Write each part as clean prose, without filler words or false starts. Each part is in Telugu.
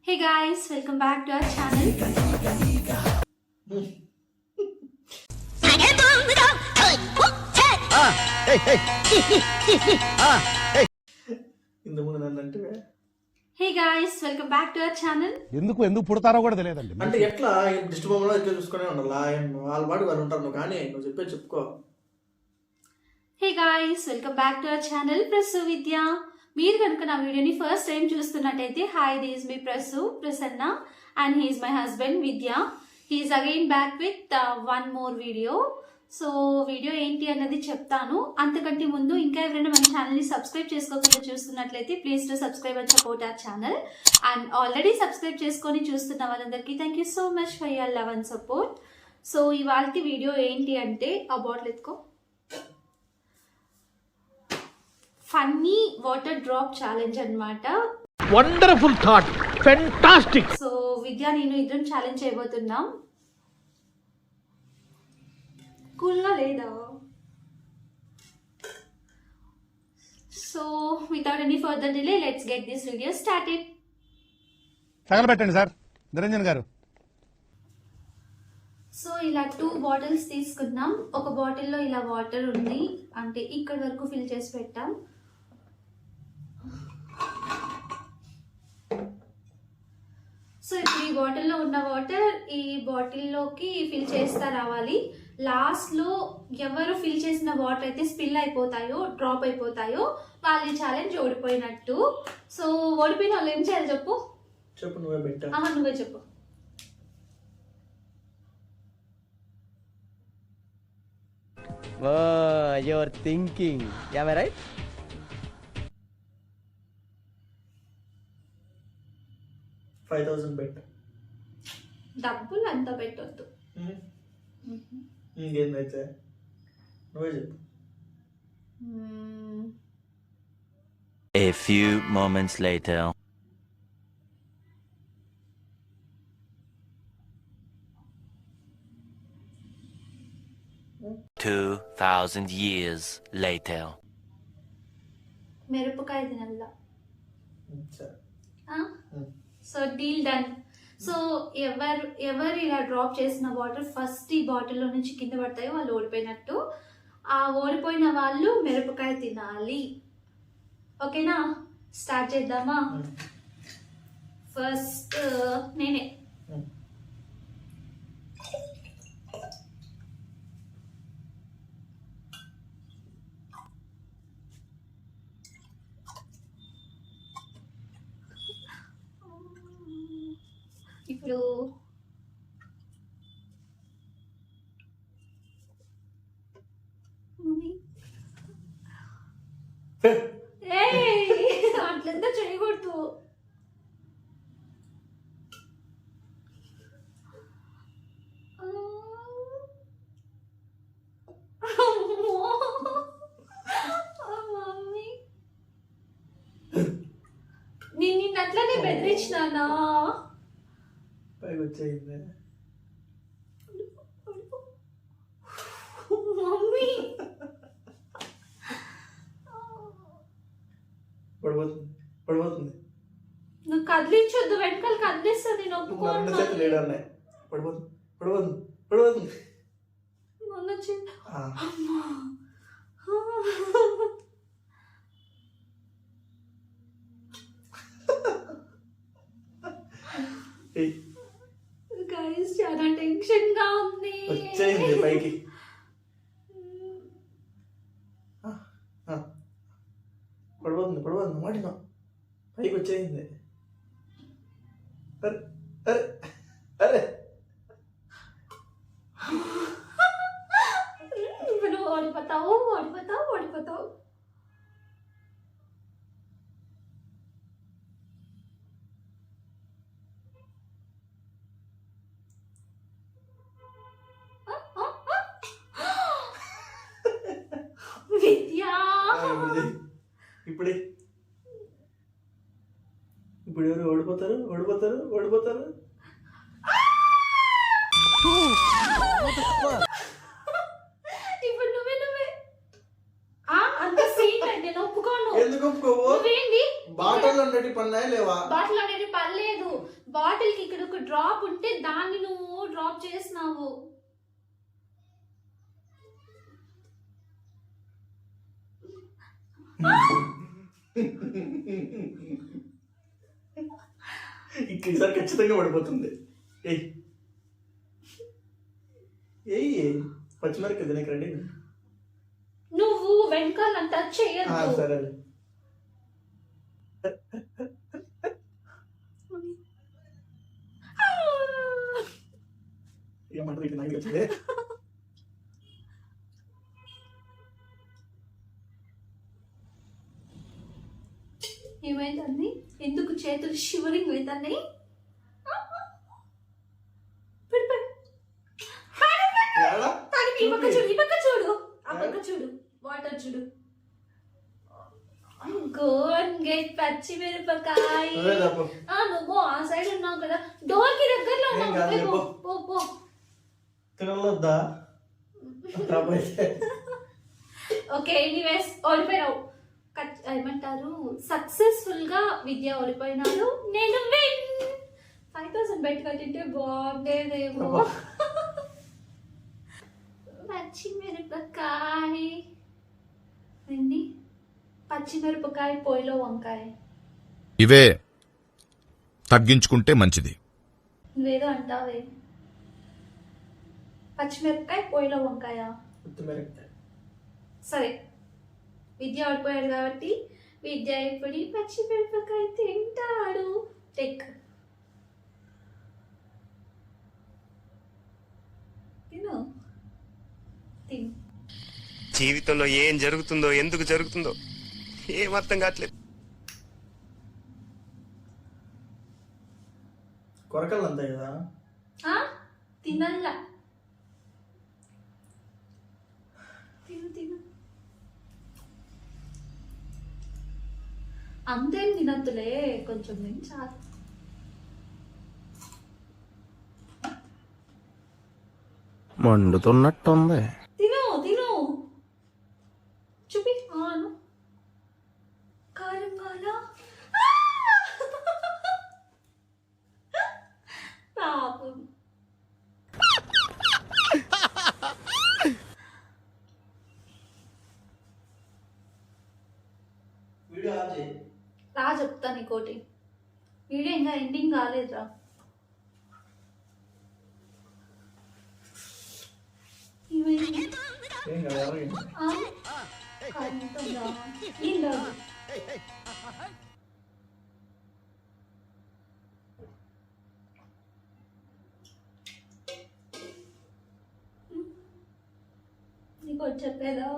Hey guys, welcome back to our channel. Hey guys, welcome back to our channel. ఎందుకు పుడతారో కూడా తెలియదండి. అంటే ఎట్లా దిష్టి బొమ్మలో ఎట్లా చూసుకునే ఉండాలా వాళ్ళ పాటు వాళ్ళు ఉంటారు నువ్వు కానీ నువ్వు చెప్పుకో. Hey guys, welcome back to our channel Prasu Vidya. మీరు కనుక నా వీడియోని ఫస్ట్ టైం చూస్తున్నట్టయితే hi, this me Prasanna and he is my husband Vidya. He is again back with one more video. So video ఏంటి అన్నది చెప్తాను. అంతకంటే ముందు ఇంకా ఎవరైనా మన ఛానల్ని సబ్స్క్రైబ్ చేసుకోకుండా చూస్తున్నట్లయితే please to subscribe and support our channel. And already subscribe చేసుకొని చూస్తున్న వాళ్ళందరికీ thank you so much for your love and support. So ఇవాళ వీడియో ఏంటి అంటే ఆ బాటిల్ ఎత్తుకో, ఫన్నీ వాటర్ డ్రాప్ ఛాలెంజ్ అన్నమాట. Wonderful thought, fantastic. So Vidya నేను ఇద్దరం ఛాలెంజ్ చేయబోతున్నాం. కూల్గా లేదా? So without any further delay let's get this video started. తగలబెట్టండి సార్ నిరంజన్ గారు. సో ఇలా 2 బాటిల్స్ తీసుకున్నాం. ఒక బాటిల్లో ఇలా వాటర్ ఉంది, అంటే ఇక్కడ వరకు ఫిల్ చేసి పెట్టాం. సో ఇప్పుడు ఈ బాటిల్లో ఉన్న వాటర్ ఈ బాటిల్లోకి ఫిల్ చేస్తా రావాలి. లాస్ట్లో ఎవరు ఫిల్ చేసిన వాటర్ అయితే స్పిల్ అయిపోతాయో, డ్రాప్ అయిపోతాయో వాళ్ళు ఈ ఛాలెంజ్ ఓడిపోయినట్టు. సో ఓడిపోయిన వాళ్ళు ఏం చేయాలి చెప్పు? నువ్వే పెట్టా. నువ్వే చెప్పు. You're thinking. Am I right? $5,000 డబ్బులు అంతా పెట్టొద్దు. ఇంకేందైతే నువ్వే చెప్పు. A few moments later. $2,000 years later. మిరపకాయ తినల్లా. సరే. So deal done. సో ఎవరు ఇలా డ్రాప్ చేసిన వాటర్ ఫస్ట్ ఈ బాటిల్లో నుంచి కింద పడతాయో వాళ్ళు ఓడిపోయినట్టు. ఆ ఓడిపోయిన వాళ్ళు మిరపకాయ తినాలి. ఓకేనా? స్టార్ట్ చేద్దామా? ఫస్ట్ నేనే. ఇప్పుడు అట్లంతా చేయకూడదు. మమ్మీ నిన్ను అట్లనే బెదిరించినానా? పైకి వచ్చేయింది మమ్మీ. పడిపోతుంది. నువ్వు కదిలించొద్దు, వెనకాల కదిలిస్తుంది. నేను ఒప్పుకోను. పడిపోతుంది. మొన్న గైస్ చాలా టెన్షన్ గా ఉంది. వచ్చేయింది పైకి. పడిపోతుంది మాటిన పైకి వచ్చేయింది. అరే ఇప్పుడు ఓడిపోతావు. విద్యా ఇప్పుడు ఎవరు ఓడిపోతారు? ఇప్పుడు నువ్వే అంత సీన్ అంటే నేను ఒప్పుకోను. ఎందుకు ఒప్పుకోవు? నువ్వేంటి బాటల్ బాటిల్ ఉండేటి పన్నాయా లేవా? బాటిల్ అనేది పర్లేదు, బాటిల్ కి ఇక్కడ ఒక డ్రాప్ ఉంటే దాన్ని నువ్వు డ్రాప్ చేసినావు. ఈసారి ఖచ్చితంగా పడిపోతుంది. ఏయ్ ఏయ్ పచ్చిమిరపకాయ తినక రండి. నువ్వు వెనకాల టచ్ చేయొద్దు. సరే ఏమంటారు ఇట్లా నాకు వచ్చింది. ఏమైందండి? ఎందుకు చేతులు షివరింగ్ అవుతాయి? ఈ పక్క చూడు, ఈ పక్క చూడు, ఆ పక్క చూడు, వాటర్ చూడు. గో అండ్ గెట్ పచ్చిమిరపకాయ. నువ్వు ఆ సైడ్ ఉన్నావు కదా, డోర్ కి దగ్గరలో ఉన్నావు. పో పో. తినవద్దా? ఓకే, ఎనీవేస్ ఓడిపోయావు. ఏమంటారు, సక్సెస్ఫుల్ గా విద్య ఓడిపోయినాడు. నేను విన్. 5000 బెట్ కట్టింటే బాగుండేదేమో. పచ్చిమిరపకాయ ఏంటి? పచ్చిమిరపకాయ పొయ్యిలో వంకాయ. ఇవే తగ్గించుకుంటే మంచిది. నువ్వేదో అంటావే. పచ్చిమిరపకాయ పొయ్యిలో వంకాయ. సరే, విద్య ఓడిపోయాడు కాబట్టి విద్య ఇప్పుడు పచ్చిమిరపకాయ తింటాడు. టెక్ తిను, తిను. జీవితంలో ఏం జరుగుతుందో, ఎందుకు జరుగుతుందో ఏం అర్థం కావట్లేదు. కొరకలు అంతే కదా, తినల్లా. తిను తిను. అంతేం తినద్దులే, కొంచెం చాలు. మండుతున్నట్టుంది. తిను తిను. చూపి. ఆను కారం కాలా. పాపం. వీడియో ఆఫ్ చేయి. రా చెప్తా నీకోటి, వీడియో ఇంకా ఎండింగ్ కాలేదురా. ఏం కాదు, ఎవరు ఏం కాదు. నీకు చెప్పేదా?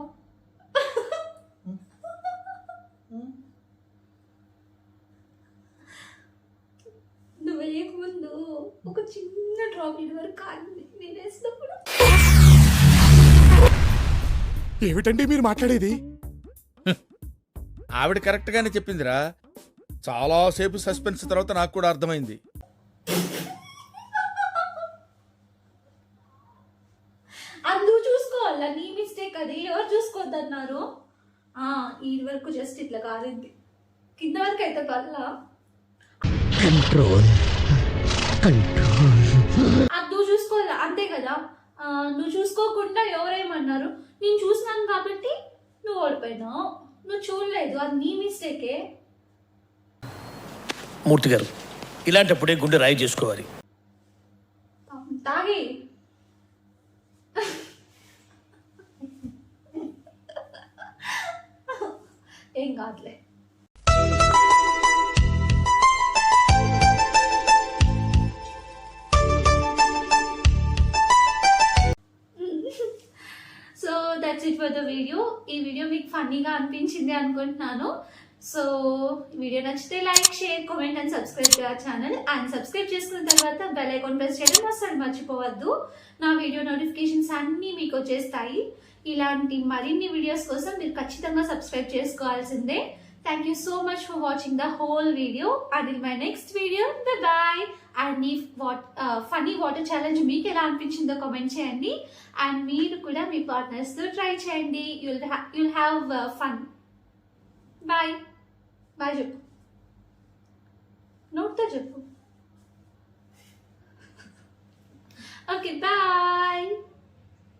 నువ్వు వేయకముందు ఒక చిన్న డ్రాప్ ఇది వరకు కాదు నేను వేసినప్పుడు. ఏమిటండి మీరు మాట్లాడేది? ఆవిడ కరెక్ట్ గానే చెప్పిందిరా. చాలాసేపు సస్పెన్స్ తర్వాత నాకు కూడా అర్థమైంది. అందుకు చూసుకోవాలా, నీ మిస్టేక్ అది. ఎవరు చూసుకోవద్దన్నారు? ఈ వరకు జస్ట్ ఇట్లా కాలింది, కింద వరకు అయితే పర్లా. అది నువ్వు చూసుకోవాలా, అంతే కదా. నువ్వు చూసుకోకుండా ఎవరేమన్నారు? నేను చూసినాను కాబట్టి నువ్వు ఓడిపోయినావు. నువ్వు చూడలేదు, అది నీ మిస్టేకే. మూర్తి గారు, ఇలాంటప్పుడే గుండె రాయి చేసుకోవాలి. తాగి ఏం కాదులే. So that's it for the video. ఈ వీడియో మీకు ఫన్నీగా అనిపించింది అనుకుంటున్నాను. సో వీడియో నచ్చితే like, share, comment and subscribe to our channel. And subscribe చేసుకున్న తర్వాత బెల్ ఐకాన్ ప్రెస్ చేయడం అస్సలు మర్చిపోవద్దు. నా వీడియో నోటిఫికేషన్స్ అన్నీ మీకు వచ్చేస్తాయి. ఇలాంటి మరిన్ని వీడియోస్ కోసం మీరు ఖచ్చితంగా సబ్స్క్రైబ్ చేసుకోవాల్సిందే. Thank you so much for watching the whole video. Until my next video, bye. And ఈ ఫన్నీ వాటర్ ఛాలెంజ్ మీకు ఎలా అనిపించిందో కామెంట్ చేయండి. అండ్ మీరు కూడా మీ పార్ట్నర్స్తో ట్రై చేయండి. You'll have fun. Bye bye చెప్పు. నోట్తో చెప్పు. Okay bye.